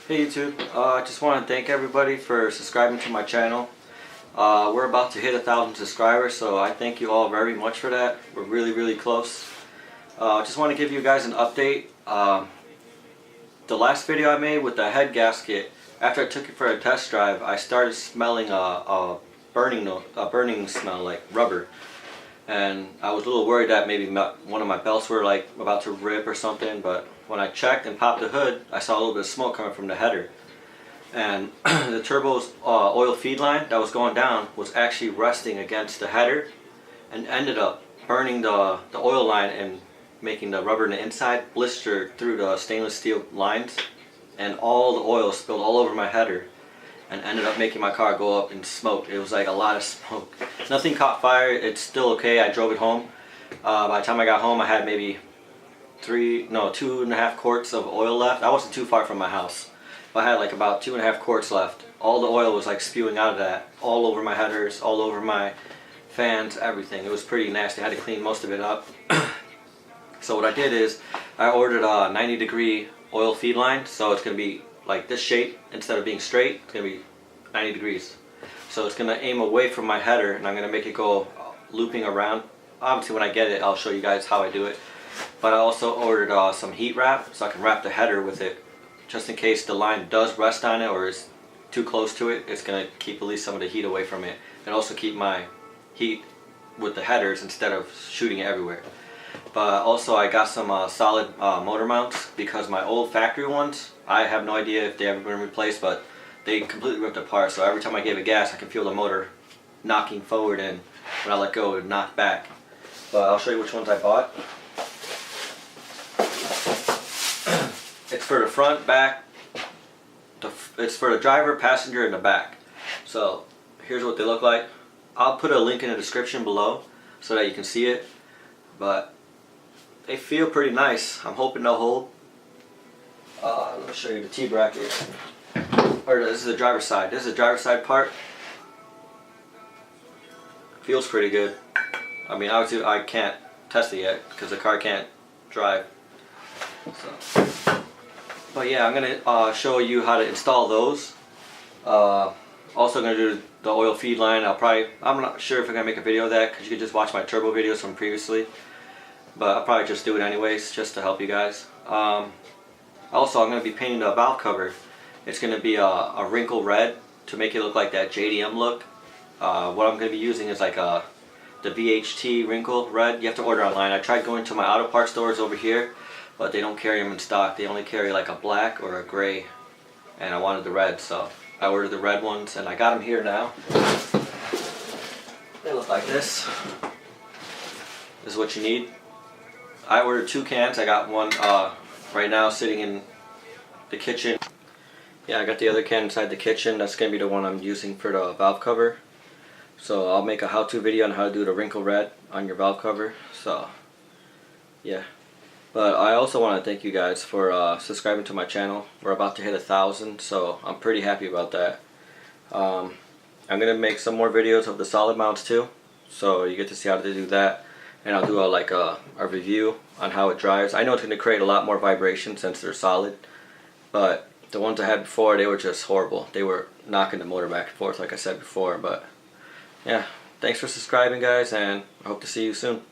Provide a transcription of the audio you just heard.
Hey YouTube, I just want to thank everybody for subscribing to my channel. We're about to hit 1,000 subscribers, so I thank you all very much for that. We're really close. I just want to give you guys an update. The last video I made with the head gasket, after I took it for a test drive, I started smelling a burning smell like rubber. And I was a little worried that maybe one of my belts were like about to rip or something, but when I checked and popped the hood, I saw a little bit of smoke coming from the header. And the turbo's oil feed line that was going down was actually resting against the header and ended up burning the oil line and making the rubber in the inside blister through the stainless steel lines, and all the oil spilled all over my header and ended up making my car go up in smoke. It was like a lot of smoke. Nothing caught fire. It's still okay. I drove it home. By the time I got home, I had maybe 2.5 quarts of oil left. I wasn't too far from my house, but I had like about 2.5 quarts left. All the oil was like spewing out of that, all over my headers, all over my fans, everything. It was pretty nasty. I had to clean most of it up. So what I did is I ordered a 90-degree oil feed line, so it's going to be like this shape. Instead of being straight, it's going to be 90 degrees. So it's going to aim away from my header, and I'm going to make it go looping around. Obviously when I get it, I'll show you guys how I do it. But I also ordered some heat wrap, so I can wrap the header with it, just in case the line does rest on it or is too close to it. It's going to keep at least some of the heat away from it, and also keep my heat with the headers instead of shooting it everywhere. But also I got some solid motor mounts, because my old factory ones, I have no idea if they ever been replaced, but they completely ripped apart. So every time I gave it gas, I can feel the motor knocking forward, and when I let go, it would knock back. But I'll show you which ones I bought. It's for the front, back. It's for the driver, passenger, and the back. So here's what they look like. I'll put a link in the description below so that you can see it. But they feel pretty nice. I'm hoping they'll hold. Let me show you the T-bracket. Or this is the driver's side. This is the driver's side part. Feels pretty good. I mean, obviously I can't test it yet because the car can't drive. So. But yeah, I'm gonna show you how to install those. Also gonna do the oil feed line. I'm not sure if I'm gonna make a video of that, because you can just watch my turbo videos from previously. But I'll probably just do it anyways, just to help you guys. Also, I'm gonna be painting the valve cover. It's gonna be a wrinkle red to make it look like that JDM look. What I'm gonna be using is like the VHT wrinkle red. You have to order online. I tried going to my auto parts stores over here, but they don't carry them in stock. They only carry like a black or a gray, and I wanted the red, so I ordered the red ones, and I got them here now. They look like this. This is what you need. I ordered 2 cans. I got one right now sitting in the kitchen. Yeah, I got the other can inside the kitchen. That's going to be the one I'm using for the valve cover. So I'll make a how-to video on how to do the wrinkle red on your valve cover. So yeah. But I also want to thank you guys for subscribing to my channel. We're about to hit 1,000, so I'm pretty happy about that. I'm going to make some more videos of the solid mounts too, so you get to see how to do that. And I'll do a review on how it drives. I know it's going to create a lot more vibration since they're solid, but the ones I had before, they were just horrible. They were knocking the motor back and forth like I said before. But yeah, thanks for subscribing guys, and I hope to see you soon.